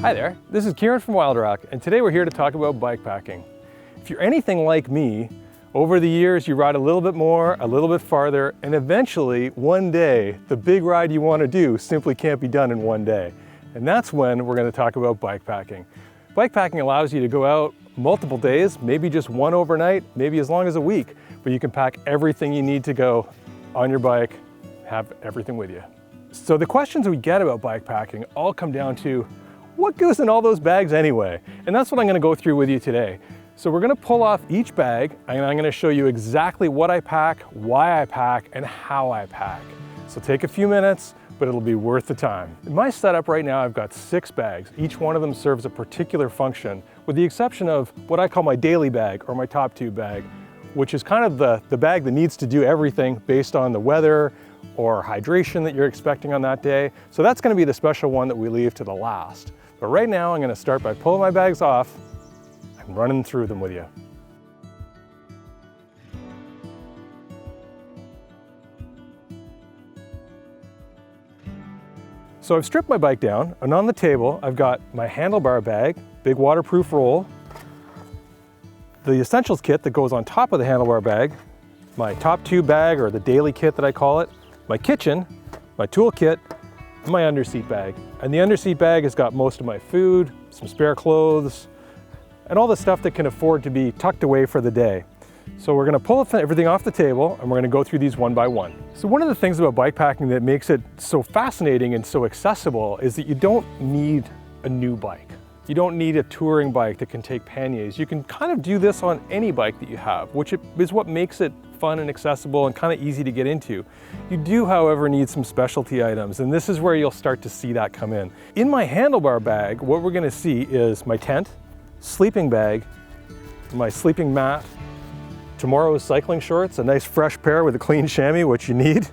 Hi there, this is Kieran from Wild Rock, and today we're here to talk about bikepacking. If you're anything like me, over the years you ride a little bit more, a little bit farther, and eventually, one day, the big ride you want to do simply can't be done in one day. And that's when we're going to talk about bikepacking. Bikepacking allows you to go out multiple days, maybe just one overnight, maybe as long as a week, but you can pack everything you need to go on your bike, have everything with you. So the questions we get about bikepacking all come down to, what goes in all those bags anyway? And that's what I'm going to go through with you today. So we're going to pull off each bag, and I'm going to show you exactly what I pack, why I pack, and how I pack. So take a few minutes, but it'll be worth the time. In my setup right now, I've got 6 bags. Each one of them serves a particular function, with the exception of what I call my daily bag or my top tube bag, which is kind of the bag that needs to do everything based on the weather or hydration that you're expecting on that day. So that's going to be the special one that we leave to the last. But right now, I'm going to start by pulling my bags off and running through them with you. So I've stripped my bike down, and on the table, I've got my handlebar bag, big waterproof roll, the essentials kit that goes on top of the handlebar bag, my top tube bag, or the daily kit that I call it, my kitchen, my tool kit, and my underseat bag. And the underseat bag has got most of my food, some spare clothes, and all the stuff that can afford to be tucked away for the day. So we're gonna pull everything off the table, and we're gonna go through these one by one. So one of the things about bikepacking that makes it so fascinating and so accessible is that you don't need a new bike. You don't need a touring bike that can take panniers. You can kind of do this on any bike that you have, which is what makes it fun and accessible and kind of easy to get into. You do, however, need some specialty items, and this is where you'll start to see that come in. In my handlebar bag, what we're gonna see is my tent, sleeping bag, my sleeping mat, tomorrow's cycling shorts, a nice fresh pair with a clean chamois, which you need,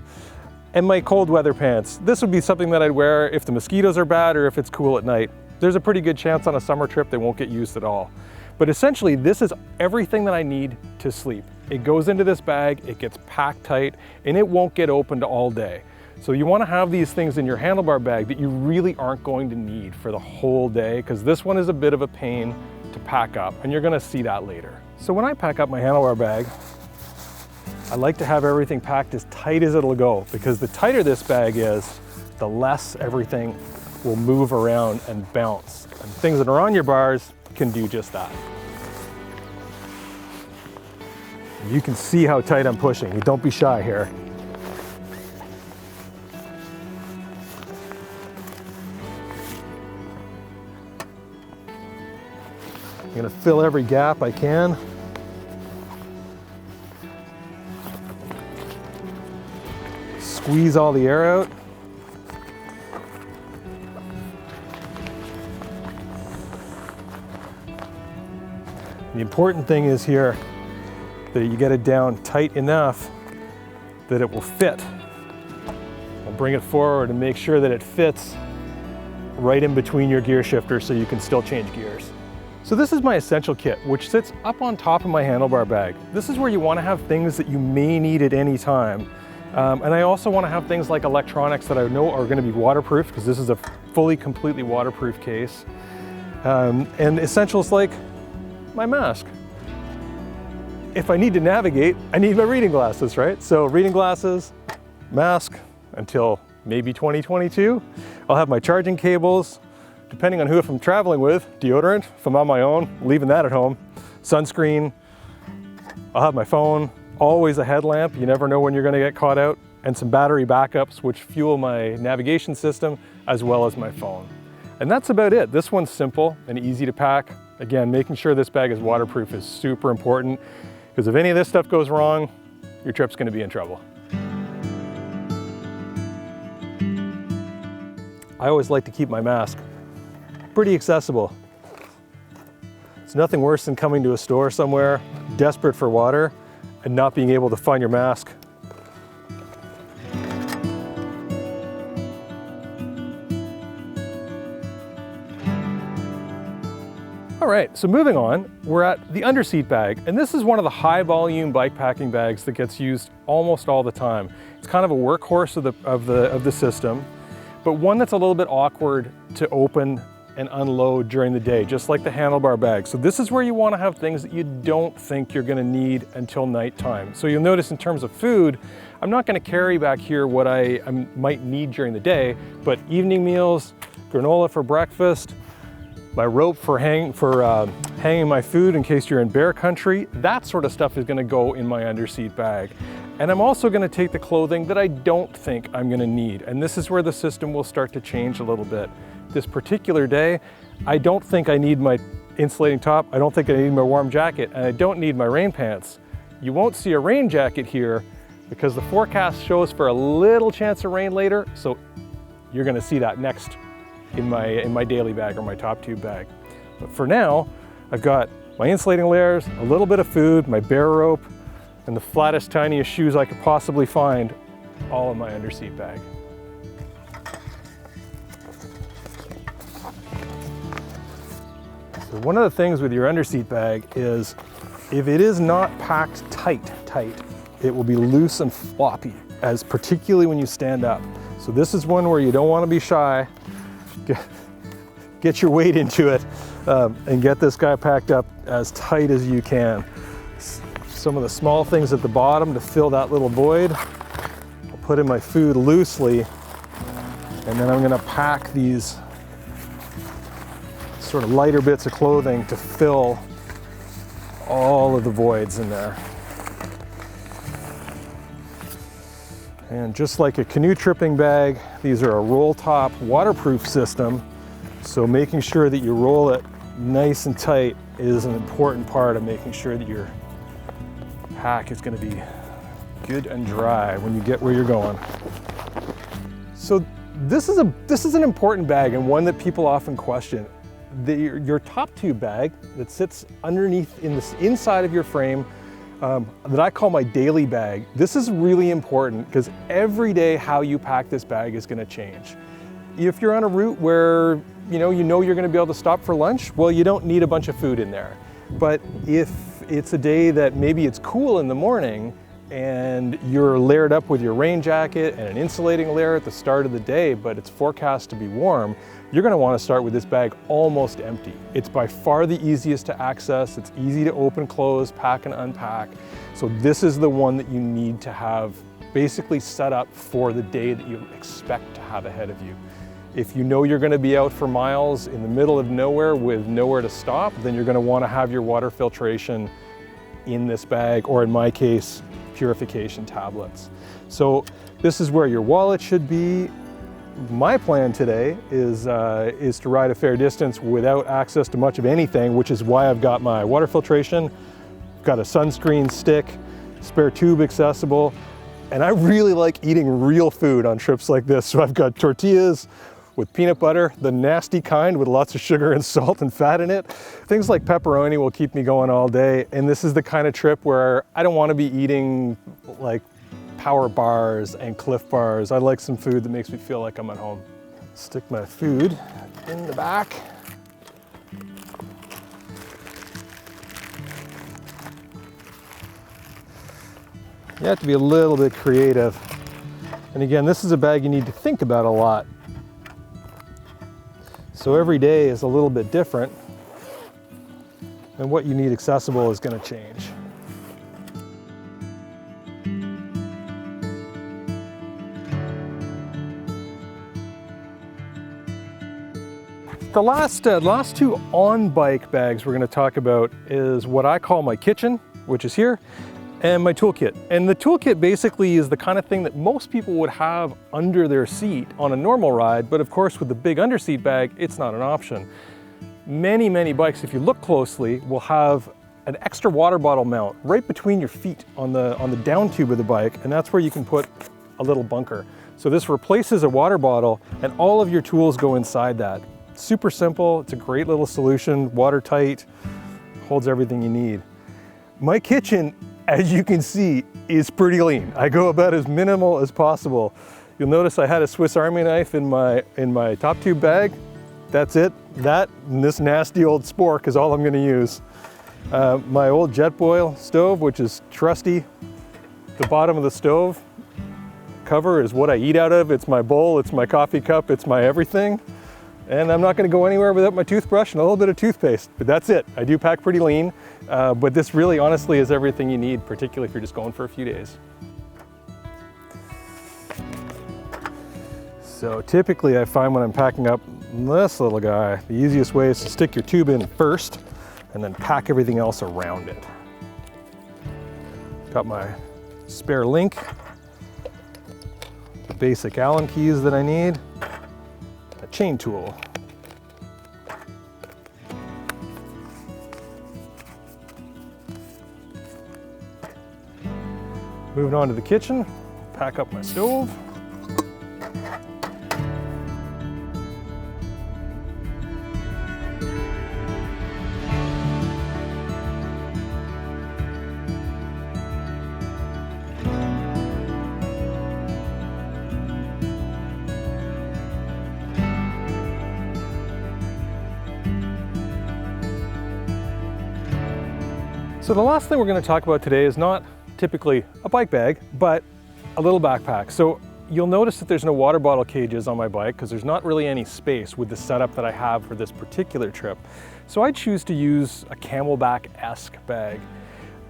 and my cold weather pants. This would be something that I'd wear if the mosquitoes are bad or if it's cool at night. There's a pretty good chance on a summer trip they won't get used at all. But essentially, this is everything that I need to sleep. It goes into this bag, it gets packed tight, and it won't get opened all day. So you want to have these things in your handlebar bag that you really aren't going to need for the whole day, because this one is a bit of a pain to pack up, and you're going to see that later. So when I pack up my handlebar bag, I like to have everything packed as tight as it'll go, because the tighter this bag is, the less everything will move around and bounce. And things that are on your bars can do just that. You can see how tight I'm pushing. Don't be shy here. I'm gonna fill every gap I can. Squeeze all the air out. The important thing is here that you get it down tight enough that it will fit. I'll bring it forward and make sure that it fits right in between your gear shifters so you can still change gears. So this is my essential kit, which sits up on top of my handlebar bag. This is where you want to have things that you may need at any time. And I also want to have things like electronics that I know are going to be waterproof, because this is a fully, completely waterproof case. And essentials like my mask. If I need to navigate, I need my reading glasses, right? So reading glasses, mask, until maybe 2022. I'll have my charging cables, depending on who I'm traveling with, deodorant, if I'm on my own, leaving that at home, sunscreen, I'll have my phone, always a headlamp, you never know when you're gonna get caught out, and some battery backups which fuel my navigation system as well as my phone. And that's about it. This one's simple and easy to pack. Again, making sure this bag is waterproof is super important, because if any of this stuff goes wrong, your trip's gonna be in trouble. I always like to keep my mask pretty accessible. It's nothing worse than coming to a store somewhere, desperate for water, and not being able to find your mask. All right, so moving on, we're at the underseat bag, and this is one of the high volume bikepacking bags that gets used almost all the time. It's kind of a workhorse of the system, but one that's a little bit awkward to open and unload during the day, just like the handlebar bag. So this is where you want to have things that you don't think you're going to need until nighttime. So you'll notice in terms of food, I'm not going to carry back here what I might need during the day, but evening meals, granola for breakfast, my rope for hanging my food in case you're in bear country, that sort of stuff is going to go in my underseat bag. And I'm also going to take the clothing that I don't think I'm going to need. And this is where the system will start to change a little bit. This particular day, I don't think I need my insulating top, I don't think I need my warm jacket, and I don't need my rain pants. You won't see a rain jacket here because the forecast shows for a little chance of rain later, so you're going to see that next in my daily bag or my top tube bag. But for now, I've got my insulating layers, a little bit of food, my bear rope, and the flattest, tiniest shoes I could possibly find, all in my underseat bag. So one of the things with your underseat bag is if it is not packed tight, it will be loose and floppy, particularly when you stand up. So this is one where you don't want to be shy. Get your weight into it and get this guy packed up as tight as you can. Some of the small things at the bottom to fill that little void. I'll put in my food loosely, and then I'm going to pack these sort of lighter bits of clothing to fill all of the voids in there. And just like a canoe tripping bag, these are a roll top waterproof system. So making sure that you roll it nice and tight is an important part of making sure that your pack is going to be good and dry when you get where you're going. So this is an important bag, and one that people often question. Your top tube bag that sits underneath inside of your frame, that I call my daily bag. This is really important because every day how you pack this bag is going to change. If you're on a route where you know you're going to be able to stop for lunch, well, you don't need a bunch of food in there. But if it's a day that maybe it's cool in the morning and you're layered up with your rain jacket and an insulating layer at the start of the day, but it's forecast to be warm, you're going to want to start with this bag almost empty. It's by far the easiest to access. It's easy to open, close, pack and unpack. So this is the one that you need to have basically set up for the day that you expect to have ahead of you. If you know you're going to be out for miles in the middle of nowhere with nowhere to stop, then you're going to want to have your water filtration in this bag, or in my case, purification tablets. So this is where your wallet should be. My plan today is to ride a fair distance without access to much of anything, which is why I've got my water filtration, got a sunscreen stick, spare tube accessible, and I really like eating real food on trips like this. So I've got tortillas with peanut butter, the nasty kind with lots of sugar and salt and fat in it. Things like pepperoni will keep me going all day, and this is the kind of trip where I don't want to be eating like power bars and Cliff bars. I like some food that makes me feel like I'm at home. Stick my food in the back. You have to be a little bit creative. And again, this is a bag you need to think about a lot. So every day is a little bit different, and what you need accessible is going to change. The last two on-bike bags we're going to talk about is what I call my kitchen, which is here, and my toolkit. And the toolkit basically is the kind of thing that most people would have under their seat on a normal ride, but of course with the big underseat bag, it's not an option. Many bikes, if you look closely, will have an extra water bottle mount right between your feet on the down tube of the bike, and that's where you can put a little bunker. So this replaces a water bottle, and all of your tools go inside that. Super simple, it's a great little solution, watertight, holds everything you need. My kitchen, as you can see, is pretty lean. I go about as minimal as possible. You'll notice I had a Swiss Army knife in my top tube bag. That's it. That and this nasty old spork is all I'm going to use. My old Jetboil stove, which is trusty. The bottom of the stove cover is what I eat out of. It's my bowl, it's my coffee cup, it's my everything. And I'm not gonna go anywhere without my toothbrush and a little bit of toothpaste, but that's it. I do pack pretty lean, but this really honestly is everything you need, particularly if you're just going for a few days. So typically I find when I'm packing up this little guy, the easiest way is to stick your tube in first and then pack everything else around it. Got my spare link, the basic Allen keys that I need, a chain tool. Moving on to the kitchen, pack up my stove. So the last thing we're going to talk about today is not typically a bike bag, but a little backpack. So you'll notice that there's no water bottle cages on my bike because there's not really any space with the setup that I have for this particular trip. So I choose to use a Camelback-esque bag.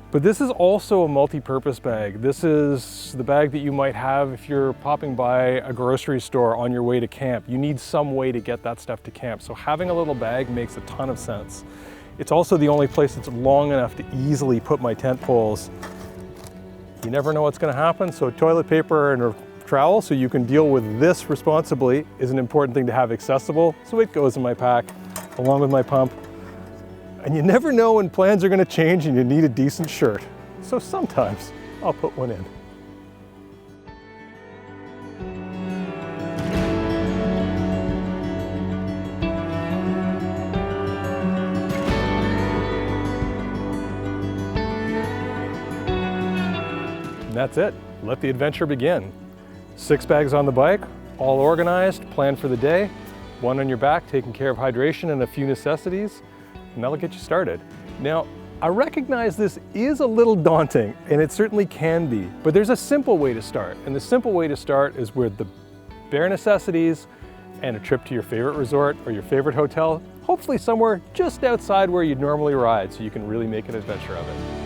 But this is also a multi-purpose bag. This is the bag that you might have if you're popping by a grocery store on your way to camp. You need some way to get that stuff to camp. So having a little bag makes a ton of sense. It's also the only place that's long enough to easily put my tent poles. You never know what's going to happen, so toilet paper and a trowel so you can deal with this responsibly is an important thing to have accessible. So it goes in my pack along with my pump. And you never know when plans are going to change and you need a decent shirt. So sometimes I'll put one in. And that's it. Let the adventure begin. 6 bags on the bike, all organized, planned for the day. 1 on your back, taking care of hydration and a few necessities, and that'll get you started. Now, I recognize this is a little daunting, and it certainly can be, but there's a simple way to start. And the simple way to start is with the bare necessities and a trip to your favorite resort or your favorite hotel, hopefully somewhere just outside where you'd normally ride so you can really make an adventure of it.